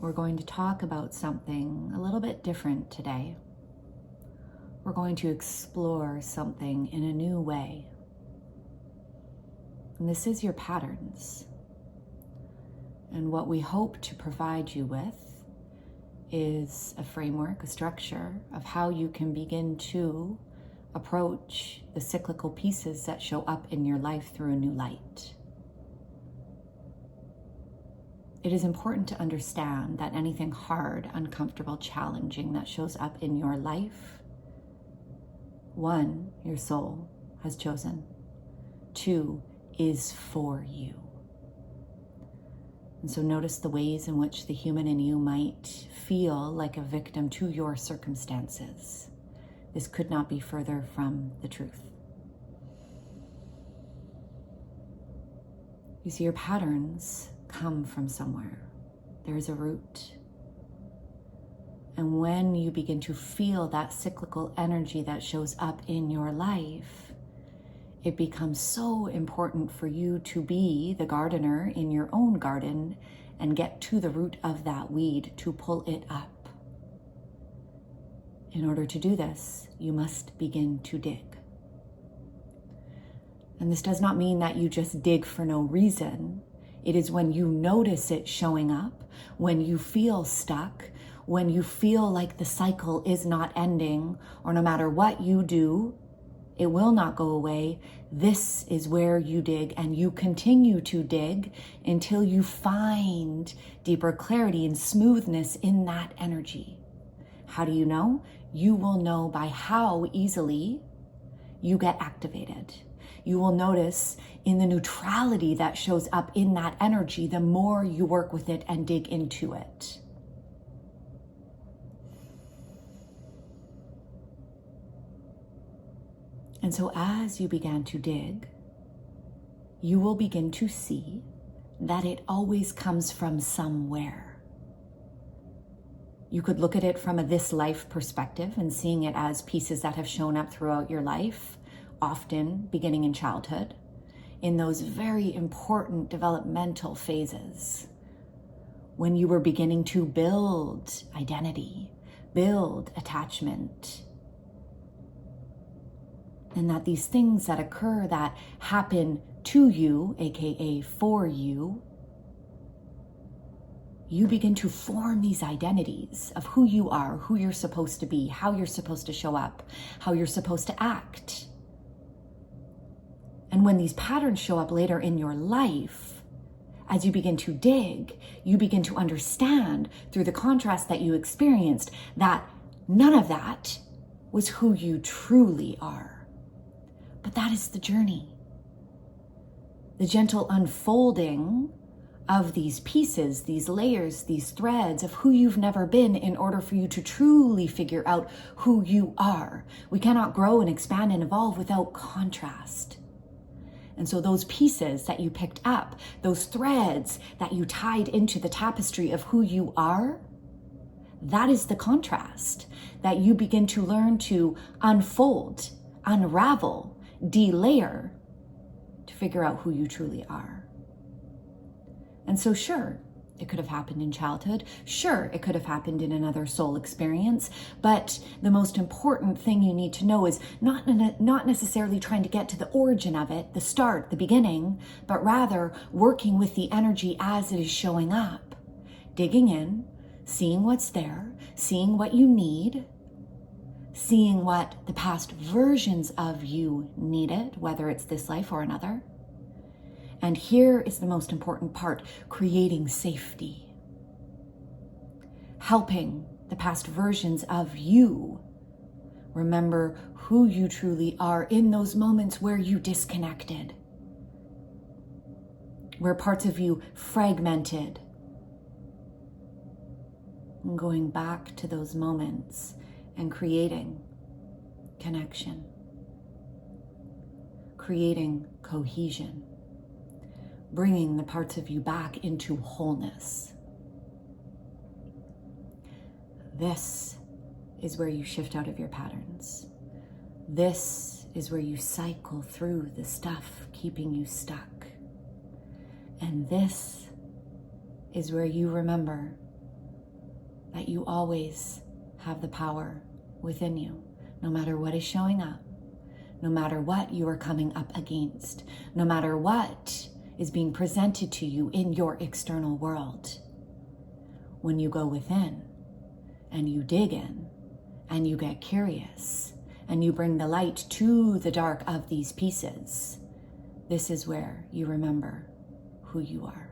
we're going to talk about something a little bit different today. We're going to explore something in a new way. And this is your patterns. And what we hope to provide you with is a framework, a structure of how you can begin to approach the cyclical pieces that show up in your life through a new light. It is important to understand that anything hard, uncomfortable, challenging that shows up in your life, 1, your soul has chosen. 2, is for you. And so notice the ways in which the human in you might feel like a victim to your circumstances. This could not be further from the truth. You see, your patterns come from somewhere. There's a root. And when you begin to feel that cyclical energy that shows up in your life, it becomes so important for you to be the gardener in your own garden and get to the root of that weed to pull it up. In order to do this, you must begin to dig. And this does not mean that you just dig for no reason. It is when you notice it showing up, when you feel stuck, when you feel like the cycle is not ending, or no matter what you do, it will not go away. This is where you dig, and you continue to dig until you find deeper clarity and smoothness in that energy. How do you know? You will know by how easily you get activated. You will notice in the neutrality that shows up in that energy, the more you work with it and dig into it. And so as you began to dig, you will begin to see that it always comes from somewhere. You could look at it from a this life perspective and seeing it as pieces that have shown up throughout your life, often beginning in childhood, in those very important developmental phases, when you were beginning to build identity, build attachment, and that these things that occur that happen to you, aka for you, you begin to form these identities of who you are, who you're supposed to be, how you're supposed to show up, how you're supposed to act. And when these patterns show up later in your life, as you begin to dig, you begin to understand through the contrast that you experienced that none of that was who you truly are. But that is the journey. The gentle unfolding of these pieces, these layers, these threads of who you've never been in order for you to truly figure out who you are. We cannot grow and expand and evolve without contrast. And so those pieces that you picked up, those threads that you tied into the tapestry of who you are, that is the contrast that you begin to learn to unfold, unravel, delayer to figure out who you truly are. And so sure, it could have happened in childhood. Sure, it could have happened in another soul experience. But the most important thing you need to know is not necessarily trying to get to the origin of it, the start, the beginning, but rather working with the energy as it is showing up. Digging in, seeing what's there, seeing what you need, seeing what the past versions of you needed, whether it's this life or another. And here is the most important part, creating safety. Helping the past versions of you remember who you truly are in those moments where you disconnected, where parts of you fragmented. And going back to those moments and creating connection, creating cohesion, bringing the parts of you back into wholeness. This is where you shift out of your patterns. This is where you cycle through the stuff keeping you stuck. And this is where you remember that you always have the power within you, no matter what is showing up, no matter what you are coming up against, no matter what is being presented to you in your external world. When you go within and you dig in and you get curious and you bring the light to the dark of these pieces, this is where you remember who you are.